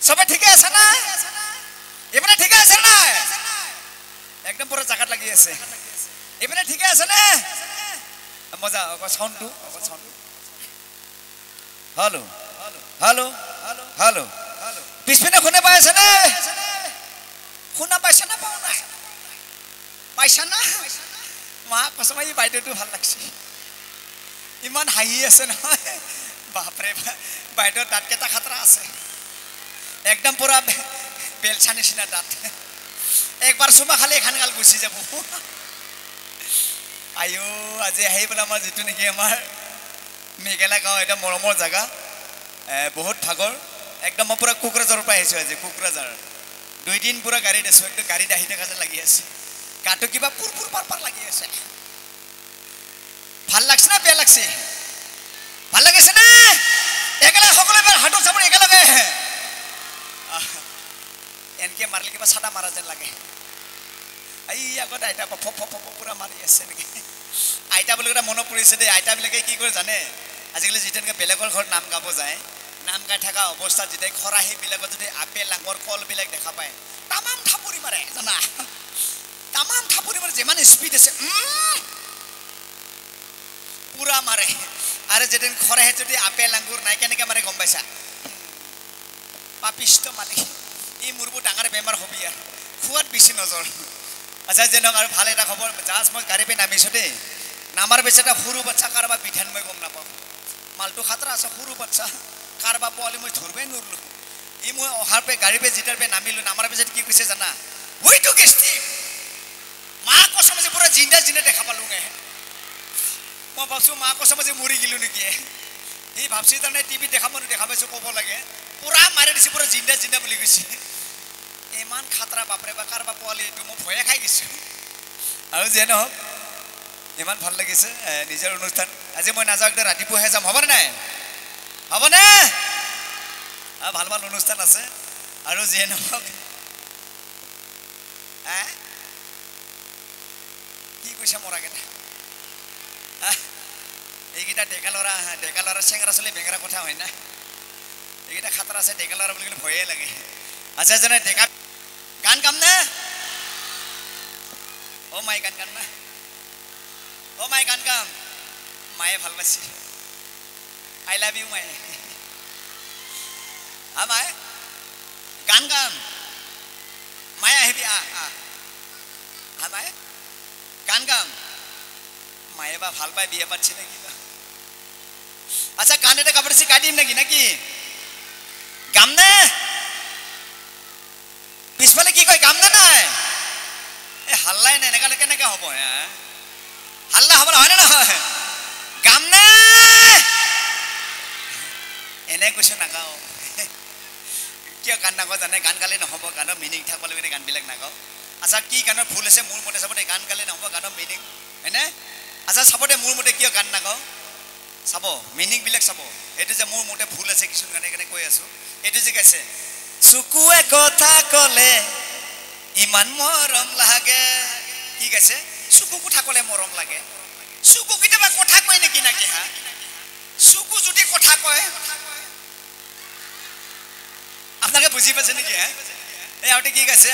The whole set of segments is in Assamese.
সবে ঠিকে আছে না এবারে ঠিকে আছে না একদম পুরো জায়গা লাগি আছে এবারে ঠিকে আছে না মজা সাউন্ডটো হ্যালো হ্যালো হ্যালো পিছপিনে শুনে পাই আছে না শুনা পাইছা না পাও নাই পাইছা না মা কসম এই বাইদেউটো ভাল লাগছে ইমান হাঁহি আছে নহয় বাপৰে বাইদেউ দাঁতকেইটা খাতৰা আছে একদম পুৰা বেলচা নিচিনা দাঁত একবাৰ চুমা খালে এখন গাল গুচি যাব আইও আজি আহি পেলাই আমাৰ যিটো নেকি আমাৰ মেঘেলা গাঁও এটা মৰমৰ জাগা বহুত ভাগৰ একদম মই পুৰা কোকৰাঝাৰৰ পৰা আহিছোঁ আজি কোকৰাঝাৰ 2 দিন পুৰা গাড়ীত আছোঁ একদম গাড়ীত আহি থকা যেন লাগি আছে গাটো কিবা পুৰপুৰ পাৰ লাগি আছে ভাল লাগছে না বেয়া লাগছে ভাল লাগিছে না একেলগে সকলোৱে এবাৰ হাতত চাপৰি একেলগে এনকে মাৰিলে কিবা চাটা মাৰা যেন লাগে এই আগত আইতা পুৰা মাৰি আছে নেকি আইতা বুলি এটা মনত পৰিছে দেই আইতাবিলাকে কি কৰে জানে আজিকালি যেতিয়া বেলেগৰ ঘৰত নাম গাব যায় নাম গাই থকা অৱস্থাত যেতিয়া খৰাহীবিলাকত যদি আপেল আঙুৰ কলবিলাক দেখা পায় তামাম থাপৰি মাৰে জানা তামাম থাপৰি মাৰে যিমান স্পীড আছে পুৰা মাৰে আৰু যেদিন খৰাহীত যদি আপেল আঙুৰ নাই কেনেকৈ মাৰে গম পাইছা পাপিষ্ট মালিক এই মোৰবোৰ ডাঙৰ বেমাৰ হবি আৰু খোৱাত বেছি নজৰ আচ্ছা যেনক আৰু ভাল এটা খবৰ জাষ্ট মই গাড়ী পে নামিছোঁ দেই নামাৰ পিছত এটা সৰু বাচ্চা কাৰোবাৰ বিধান মই গম নাপাওঁ মালটো খাতৰা আছে সৰু বাচ্চা কাৰোবাৰ পোৱালি মই ধৰিবই নোৱাৰিলোঁ ই মই অহাৰ পে গাড়ী পে যেতিয়াৰ পে নামিলোঁ নামাৰ পিছত কি কৈছে জানা ওইটো গেষ্টি মা কসম যে পুৰা জিন্দা দেখা পালোঁগে মই ভাবছোঁ মা কসম যে মৰি গিলোঁ নেকি সি ভাবছি তাৰমানে টিভিত দেখা পাইছোঁ ক'ব লাগে পুৰা মাৰি দিছে পুৰা জিন্দা বুলি কৈছে ইমান খাতৰা বাপৰে বা কাৰোবাৰ পোৱালি এইটো মই ভয়ে খাই গৈছোঁ আৰু যে নহওক ইমান ভাল লাগিছে নিজৰ অনুষ্ঠান আজি মই নাযাওঁ একদম ৰাতিপুৱাহে যাম হ'বনে নাই হ'বনে ভাল অনুষ্ঠান আছে আৰু যিয়ে নহওক কি কৈছে মৰাকেইটা এইকেইটা ডেকা ল'ৰা চেঙৰা চলি বেঙেৰা কথা হয় না এইকেইটা খাতৰা আছে ডেকা ল'ৰা বুলি ক'লে ভয়ে লাগে আচ্ছা যেনে ডেকা গান গাম নে অ' মাই গান গাম না অ' মাই গান গাম মায়ে ভাল পাইছে আই লাভ ইউ মায়ে মায়ে গান গাম মায়ে আহিবি মায়ে গান গাম মায়ে বা ভাল পাই বিয়ে পাচ্ছে নাকি আচ্ছা গান এটা কাপড় শিখাই দিম নাকি গাম নে পিছফালে কি কয় গাম নে নাই এই হাল্লাই নাই এনেকা কেনেকে হ'ব হাল্লা হ'ব হয় নে নহয় গাম নে এনে কৈছোঁ নাগাওঁ কিয় গান নাগাওঁ জানে গান গালে নহ'ব গানৰ মিনিং থাকিব লাগে গানবিলাক নাগাওঁ আচ্ছা কি গানৰ ভুল আছে মোৰ মতে চাব দে গান গালে নহ'ব গানৰ মিনিং হয়নে আচ্ছা চাব দে মোৰ মতে কিয় গান নাগাওঁ চাব মিনিংবিলাক চাব এইটো যে মোৰ মতে ভুল আছে কিছুমান গানে কেনে কৈ আছোঁ এইটো যে গাইছে চকুৱে কথা ক'লে ইমান মৰম লাগে কি গাইছে চকু কথা ক'লে মৰম লাগে চকু কেতিয়াবা কথা কয় নেকি হা চকু যদি কথা কয় আপোনালোকে বুজি পাইছে নেকি এই আৰু কি গাইছে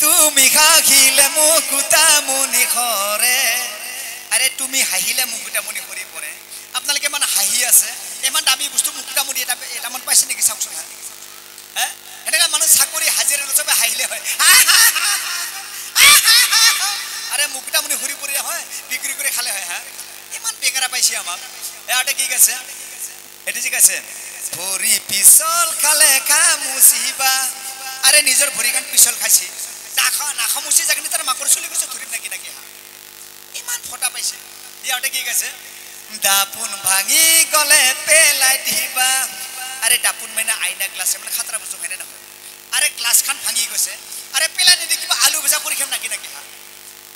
তুমি হাঁহিলে মুকুতা মুনি সৰে আৰে তুমি হাঁহিলে মুকুতামণি সৰি পৰে আপোনালোকে ইমান হাঁহি আছে ইমান দামী বস্তু মুকুতামণি এটামান পাইছে নেকি চাওকচোন এনেকুৱা মানুহ চাকৰি হাজিৰা নচবে হাঁহিলে হয় আৰে মুকুতামণি সৰি পৰি হয় বিক্ৰী কৰি খালে হয় ইমান বেঙেৰা পাইছে আমাক আৰু কি কৈছে এইটো যে কৈছে ভৰি পিছল খালে খামুচিবা আৰে নিজৰ ভৰিখন পিছল খাইছে নাখামুচি যাখিনি তাৰ মাকৰ চলি গৈছে ধৰিম নাকি ইমান ফটা পাইছে ইয়াতে কি কৈছে দাপোন ভাঙি গ'লে পেলাই দিবা আৰে দাপোন মানে আইনা গ্লাছ মানে খাতৰা বস্তু হয়নে নহয় আৰে গ্লাছখন ভাঙি গৈছে আৰে পেলাই নিদি কিবা আলু ভজা কৰি খাম নাকি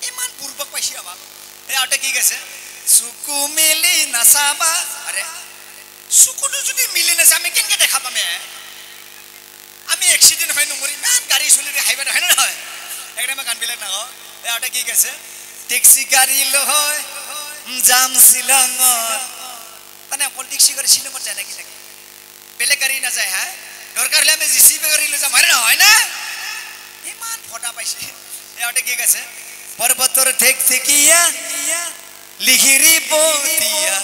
ইমান বুৰ্বক পাইছে আমাক ইয়াতে কি কৈছে চকু মিলি নাচাবা আৰে চকুটো যদি মিলি নাচা আমি কেনেকৈ দেখা পামে আমি এক্সিডেণ্ট হয় নমৰি ইমান গাড়ী চলি হাইৱেত হয় নে নহয় একদম গানবিলাক নাগাওঁ ইয়াতে কি কৈছে টেক্সি গাড়ী লৈ যাম শ্বিলঙত মানে অকল টেক্সি গাড়ী শ্বিলঙত যায় নাকি বেলেগ গাড়ী নাযায় দৰকাৰ হ'লে আমি জিচিপি কৰি লৈ যাম হয়নে নহয় না ইমান ফটা পাইছে ইয়াতে কি কৈছে পৰ্বতৰ ঠেক ঠেকিয়া লিখিৰি পতিয়া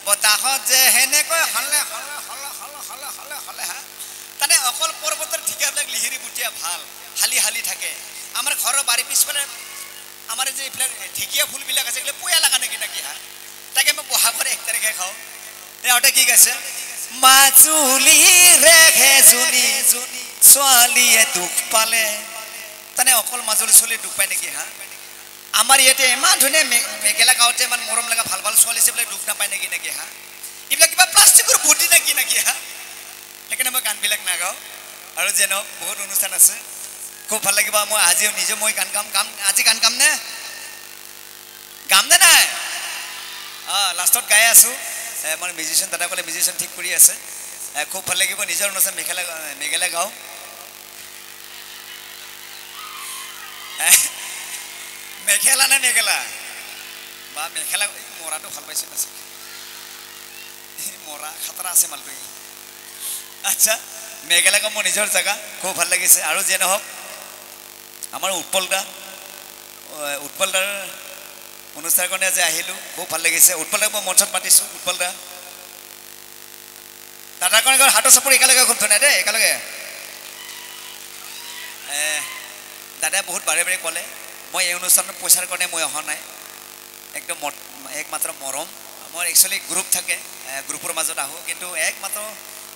বতাহত যে হেনেকৈ হলে হলে হলে হলে হলে হলে হলে হা তানে অকল পৰ্বতৰ ঢিকাবিলাক লিহিৰি বুটিয়া ভাল হালি হালি থাকে আমাৰ ঘৰৰ বাৰী পিছফালে আমাৰ যে এইবিলাক ঢিকিয়া ফুলবিলাক আছে এগুলো পয়া লাগা নেকি নাকি হা তাকে মই বহাগৰ 1 তাৰিখে খাওঁ ইয়াতে কি কৈছে মাজুলি ৰেখে জুনি ছোৱালীয়ে দুখ পালে তানে অকল মাজুলি ছোৱালী দুখ পায় নেকি হা আমাৰ ইয়াতে ইমান ধুনীয়া মেঘেলা গাঁৱতে ইমান মৰম লগা ভাল ভাল ছোৱালী আছে বোলে দুখ নাপায় নেকি নাকি হা এইবিলাক কিবা প্লাষ্টিকৰ বুটি নেকি নাকি হা সেইকাৰণে মই গানবিলাক নাগাওঁ আৰু যেন বহুত অনুষ্ঠান আছে খুব ভাল লাগিব মই আজিও নিজে মই গান গাম আজি গান গাম নে নাই লাষ্টত গাই আছো আমাৰ মিউজিচিয়ান দাদাসকলে মিউজিচিয়ান ঠিক কৰি আছে খুব ভাল লাগিব নিজৰ অনুষ্ঠান মেঘেলা গাওঁ মেখেলা নে মেখেলা বা মেখেলা মৰাটো ভাল পাইছে না মৰা খাতৰা আছে মালটো আচ্ছা মেঘেলা গাঁও মোৰ নিজৰ জেগা খুব ভাল লাগিছে আৰু যে নহওক আমাৰ উৎপলদাৰ অনুষ্ঠানৰ কাৰণে যে আহিলোঁ খুব ভাল লাগিছে উৎপলদাক মই মঞ্চত মাতিছোঁ উৎপলদা দাদাৰ কাৰণে হাতৰ চাপৰি একেলগে খুব ধুনীয়া দেই একেলগে দাদাই বহুত বাৰে বাৰে ক'লে মই এই অনুষ্ঠানত পইচাৰ কাৰণে মই অহা নাই একদম একমাত্ৰ মৰম মোৰ একচুৱেলি গ্ৰুপ থাকে গ্ৰুপৰ মাজত আহোঁ কিন্তু একমাত্ৰ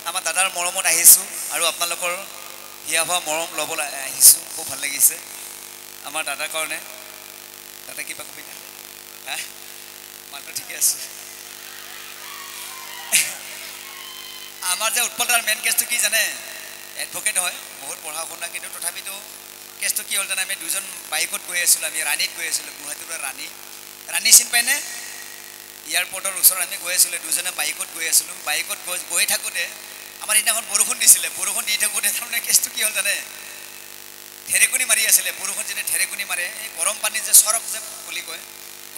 আমাৰ দাদাৰ মৰমত আহিছোঁ আৰু আপোনালোকৰ হিয়া ভা মৰম ল'বলৈ আহিছোঁ খুব ভাল লাগিছে আমাৰ দাদাৰ কাৰণে দাদা কিবা কবি না হা মানুহটো ঠিকে আছে আমাৰ যে উৎপলদাৰ মেইন কেছটো কি জানে এডভকেট হয় বহুত পঢ়া শুনা কিন্তু তথাপিতো কেছটো কি হ'ল জানে আমি দুজন বাইকত গৈ আছিলোঁ আমি ৰাণীত গৈ আছিলোঁ গুৱাহাটীৰ পৰা ৰাণী চিন পায়নে এয়াৰপৰ্টৰ ওচৰত আমি গৈ আছিলোঁ দুজনে বাইকত গৈ আছিলোঁ বাইকত গৈ থাকোঁতে আমাৰ সেইদিনাখন বৰষুণ দিছিলে বৰষুণ দি থাকোঁতে তাৰমানে কেছটো কি হ'ল জানে ঢেৰেকনি মাৰি আছিলে বৰষুণ যেতিয়া ঢেৰেকনি মাৰে এই গৰম পানী যে চৰক যে বুলি কয়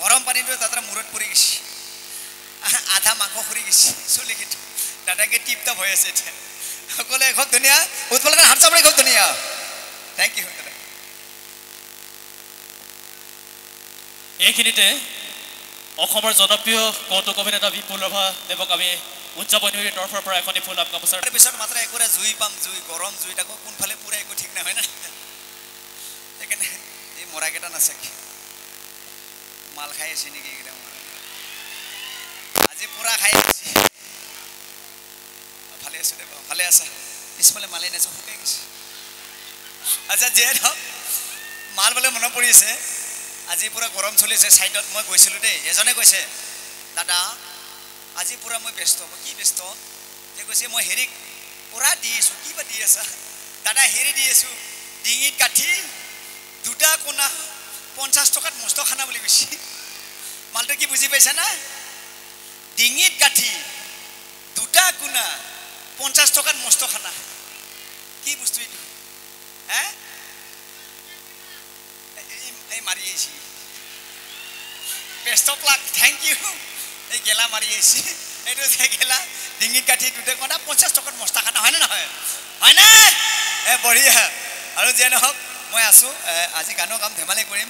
গৰম পানীটো তাতে মূৰত পৰি গৈছে আধা মাংস সৰি গৈছে চুলিকিটো দাদাকে টিপ টপ হৈ আছে এতিয়া সকলোৱে খুব ধুনীয়া উৎপলদাৰ হাত চাপৰি খুব ধুনীয়া থেংক ইউ দাদা এইখিনিতে অসমৰ জনপ্ৰিয় কৌতুক অভিনেতা বিপুল ৰাভা দেৱক আমি উদযাপনীৰ তৰফৰ পৰা এখনি ফুল আপ গামোচাৰ পিছত মাত্ৰ একোৰে জুই পাম জুই গৰম জুই তাকো কোনফালে পুৰা একো ঠিক নহয় না সেইকাৰণে এই মৰাকেইটা নাচাকে মাল খাই আছে নেকি এইকেইটা আজি পুৰা খাই আছে ভালে আছো দে ভালে আছা পিছফালে মালে নাচো শুকাই গৈছে আচ্ছা যে মাল বোলে মনত পৰি আছে আজি পুৰা গৰম চলি আছে চাইডত মই গৈছিলোঁ দেই এজনে কৈছে দাদা আজি পুৰা মই ব্যস্ত মই কি ব্যস্ত যে কৈছে মই হেৰিক পুৰা দি আছোঁ কিবা দি আছা দাদা হেৰি দি আছোঁ ডিঙিত কাঠি দুটা কোণা 50 টকাত মস্ত খানা বুলি কৈছে মালটো কি বুজি পাইছা না ডিঙিত কাঠি দুটা কোণা 50 টকাত মস্ত খানা কি বস্তু এইটো হে এই মাৰি আহিছে best of luck thank you এই গেলা মাৰি আহিছে এইটো যে গেলা ডিঙিত কাঠি দুটা কোণা 50 টকাত মস্ত খানা হয়নে নহয় হয়নে বঢ়িয়া আৰু যে নহওক মই আছোঁ আজি গানৰ কাম ধেমালি কৰিম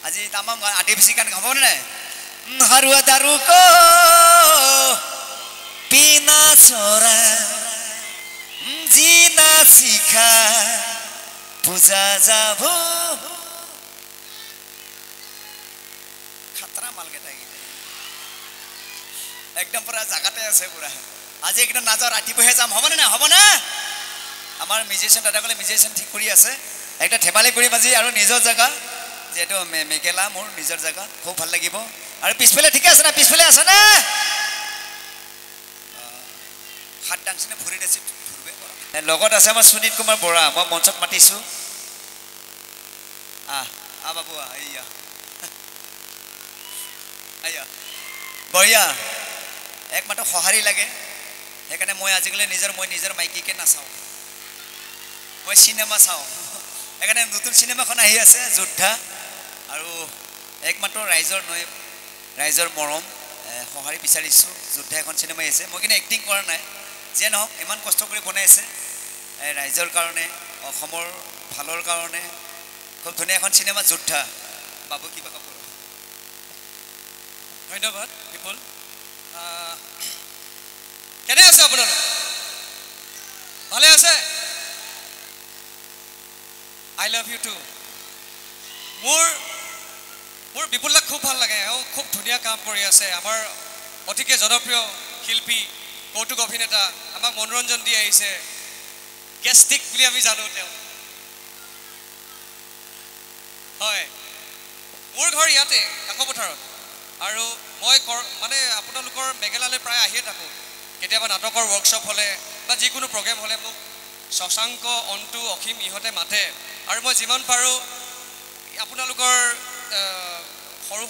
আজি তামাম আদিবাসী গান গাব নাই হাৰুৱা দাৰু ক পিনা চৰা জিনা শিখা পূজা যাব খাতৰা মালকেইটা একদম পুৰা জাগাতে আছে পুৰা আজি একদম নাযাওঁ ৰাতিপুৱাহে যাম হ'বনে নাই হ'ব না আমাৰ মিউজিচিয়ান দাদাসকলে মিউজিচিয়ান ঠিক কৰি আছে একটা ধেমালি কৰিম আজি আৰু নিজৰ জেগা যেটো মেকেলা মোৰ নিজৰ জেগা খুব ভাল লাগিব আৰু পিছফালে ঠিক আছে না পিছফালে আছে না হাত ডাংছিনে ভৰি দিছে ধৰবে লগত আছে আমাৰ সুনীত কুমাৰ বৰা মই মঞ্চত মাতিছো বাবু আইয়া আইয়া বঢ়িয়া একমাত্ৰ সহাৰি লাগে সেইকাৰণে মই আজিকালি নিজৰ মাইকীকে নাচাওঁ মই চিনেমা চাওঁ এখানে নতুন সিনেমাখন আহি আছে যোদ্ধা আৰু একমাত্ৰ ৰাইজৰ মৰম সহাৰি বিচাৰিছো যোদ্ধা এখন সিনেমা আছে মই কিন্তু এক্টিং কৰা নাই যে নহওক ইমান কষ্ট কৰি বনাইছে ৰাইজৰ কাৰণে অসমৰ ভালৰ কাৰণে খুব ধুনীয়া এখন চিনেমা যোদ্ধা বাবু কিবা কাপোৰ ধন্যবাদ বিপুল কেনে আছে আপোনালোক ভালে আছে আই লাভ ইউ টু মোৰ বিপুলক খুব ভাল লাগে এওঁ খুব ধুনীয়া কাম কৰি আছে আমাৰ অতিকে জনপ্ৰিয় শিল্পী কৌতুক অভিনেতা আমাক মনোৰঞ্জন দি আহিছে গেষ্টিক বুলি আমি জানো তেওঁ হয় মোৰ ঘৰ ইয়াতে কাকপথাৰত আৰু মই মানে আপোনালোকৰ মেঘালয়লৈ প্ৰায় আহিয়ে থাকোঁ কেতিয়াবা নাটকৰ ৱৰ্কশ্বপ হ'লে বা যিকোনো প্ৰগ্ৰেম হ'লে মোক শশাংক অন্তু অসীম ইহঁতে মাতে আৰু মই যিমান পাৰোঁ আপোনালোকৰ